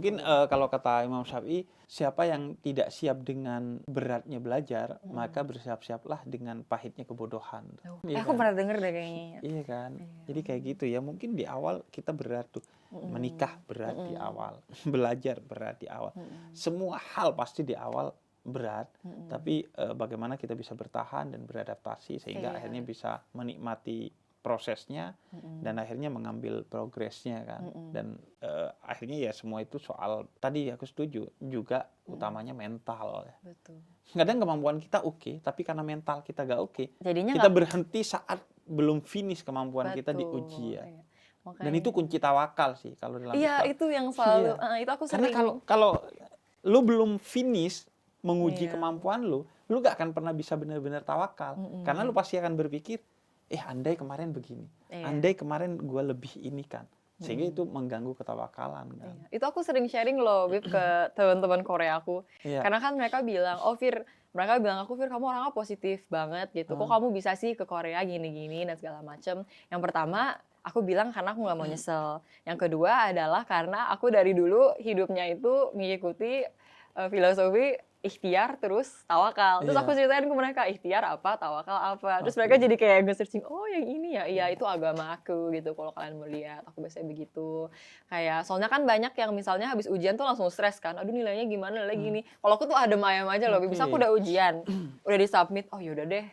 mungkin kalau kata Imam Syafi'i, siapa yang tidak siap dengan beratnya belajar, maka bersiap-siaplah dengan pahitnya kebodohan. Iya Aku kan? pernah denger deh kayaknya. Iya kan? Iya. Jadi kayak gitu ya. Mungkin di awal kita berat tuh. Menikah berat di awal, belajar berat di awal. Semua hal pasti di awal berat, tapi bagaimana kita bisa bertahan dan beradaptasi sehingga Iya. akhirnya bisa menikmati prosesnya dan akhirnya mengambil progresnya kan. Dan akhirnya ya semua itu soal, tadi aku setuju, juga utamanya mental ya. Betul. Kadang kemampuan kita oke, tapi karena mental kita gak oke, Jadinya kita nggak berhenti saat belum finish kemampuan kita diuji ya. Iya. Dan itu kunci tawakal sih kalau dalam Iya, Islam. itu yang selalu, Iya. itu aku Karena sering. kalau lu belum finish menguji Iya. kemampuan lu gak akan pernah bisa benar-benar tawakal. Karena lu pasti akan berpikir, andai kemarin begini, Iya. andai kemarin gue lebih ini kan. Sehingga itu mengganggu ketawakalan kan. Iya. Itu aku sering sharing loh, Bib, ke teman-teman Korea aku. Iya. Karena kan mereka bilang, Fir, kamu orangnya positif banget gitu. Kok kamu bisa sih ke Korea gini-gini dan segala macem. Yang pertama, aku bilang karena aku nggak mau nyesel. Yang kedua adalah karena aku dari dulu hidupnya itu mengikuti filosofi ikhtiar terus tawakal. Terus Iya. aku ceritain ke mereka, ikhtiar apa, tawakal apa. Terus mereka jadi kayak nge-searching, oh yang ini ya, iya itu agama aku gitu. Kalau kalian mau lihat, aku biasanya begitu. Kayak, soalnya kan banyak yang misalnya habis ujian tuh langsung stres kan. Aduh nilainya gimana, nilainya gini. Kalau aku tuh adem ayam aja loh. Bisa aku udah ujian, udah disubmit, oh yaudah deh.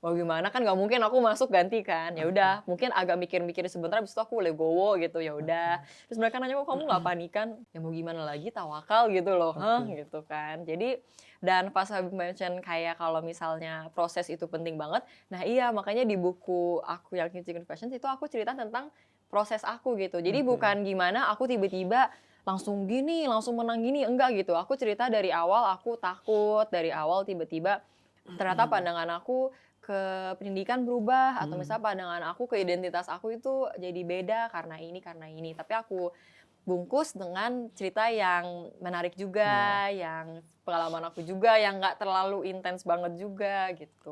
Mau gimana kan nggak mungkin aku masuk ganti kan. Ya udah, mungkin agak mikir-mikir sebentar habis itu aku legowo gitu. Ya udah. Terus mereka nanya, kok kamu nggak panikan? Ya mau gimana lagi, tawakal gitu loh. Gitu kan. Jadi dan pas Habib mention kayak kalau misalnya proses itu penting banget. Nah iya, makanya di buku aku yang Teaching Confessions itu aku cerita tentang proses aku gitu. Jadi bukan gimana aku tiba-tiba langsung gini, langsung menang gini, enggak gitu. Aku cerita dari awal aku takut, dari awal tiba-tiba ternyata pandangan aku ke pendidikan berubah, atau misalnya pandangan aku ke identitas aku itu jadi beda karena ini. Tapi aku bungkus dengan cerita yang menarik juga, yang pengalaman aku juga, yang nggak terlalu intens banget juga gitu.